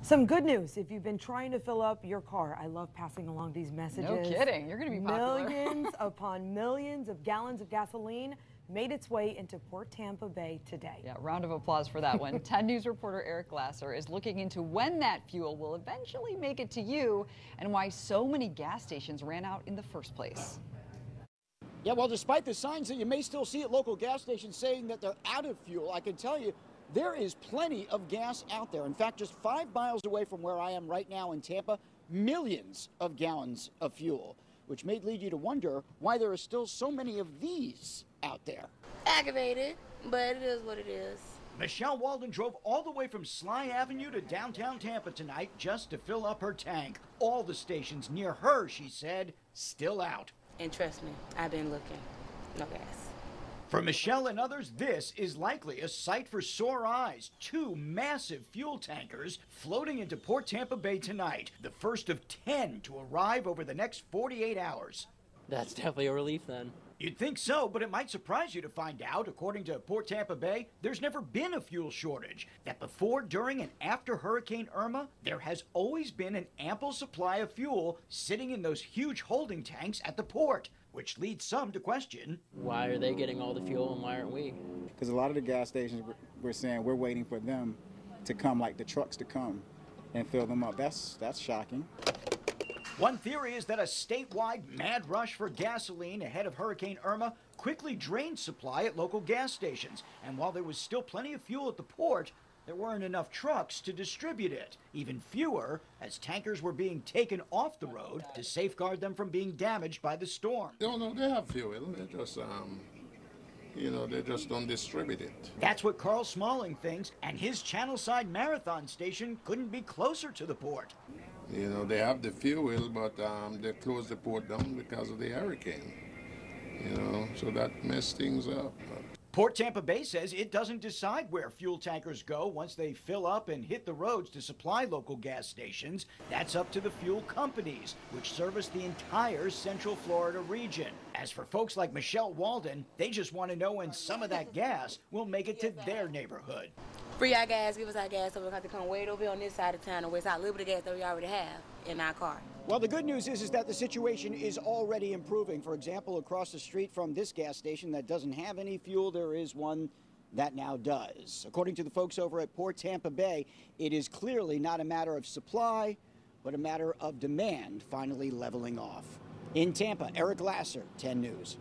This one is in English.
Some good news if you've been trying to fill up your car. I love passing along these messages. No kidding. You're going to be popular. Millions upon millions of gallons of gasoline made its way into Port Tampa Bay today. Yeah, round of applause for that one. 10 News reporter Eric Glasser is looking into when that fuel will eventually make it to you and why so many gas stations ran out in the first place. Yeah, well, despite the signs that you may still see at local gas stations saying that they're out of fuel, I can tell you there is plenty of gas out there. In fact, just 5 miles away from where I am right now in Tampa, millions of gallons of fuel, which may lead you to wonder why there are still so many of these out there. Aggravated, but it is what it is. Michelle Walden drove all the way from Sly Avenue to downtown Tampa tonight just to fill up her tank. All the stations near her, she said, still out. And trust me, I've been looking. No gas. For Michelle and others, this is likely a sight for sore eyes. 2 massive fuel tankers floating into Port Tampa Bay tonight, the first of 10 to arrive over the next 48 hours. That's definitely a relief then. You'd think so, but it might surprise you to find out, according to Port Tampa Bay, there's never been a fuel shortage. That before, during, and after Hurricane Irma, there has always been an ample supply of fuel sitting in those huge holding tanks at the port, which leads some to question, why are they getting all the fuel and why aren't we? Because a lot of the gas stations, we're saying we're waiting for them to come, like the trucks to come and fill them up. That's shocking. One theory is that a statewide mad rush for gasoline ahead of Hurricane Irma quickly drained supply at local gas stations. And while there was still plenty of fuel at the port, there weren't enough trucks to distribute it. Even fewer, as tankers were being taken off the road to safeguard them from being damaged by the storm. No, they have fuel. They just, they just don't distribute it. That's what Carl Smalling thinks, and his Channelside Marathon station couldn't be closer to the port. They have the fuel, but they closed the port down because of the hurricane. So that messed things up. Port Tampa Bay says it doesn't decide where fuel tankers go once they fill up and hit the roads to supply local gas stations. That's up to the fuel companies, which service the entire Central Florida region. As for folks like Michelle Walden, they just want to know when some of that gas will make it to their neighborhood. Free our gas, give us our gas, so we don't have to come way over here on this side of town and waste our little bit of gas that we already have in our car. Well, the good news is that the situation is already improving. For example, across the street from this gas station that doesn't have any fuel, there is one that now does. According to the folks over at Port Tampa Bay, it is clearly not a matter of supply, but a matter of demand finally leveling off. In Tampa, Eric Glasser, 10 News.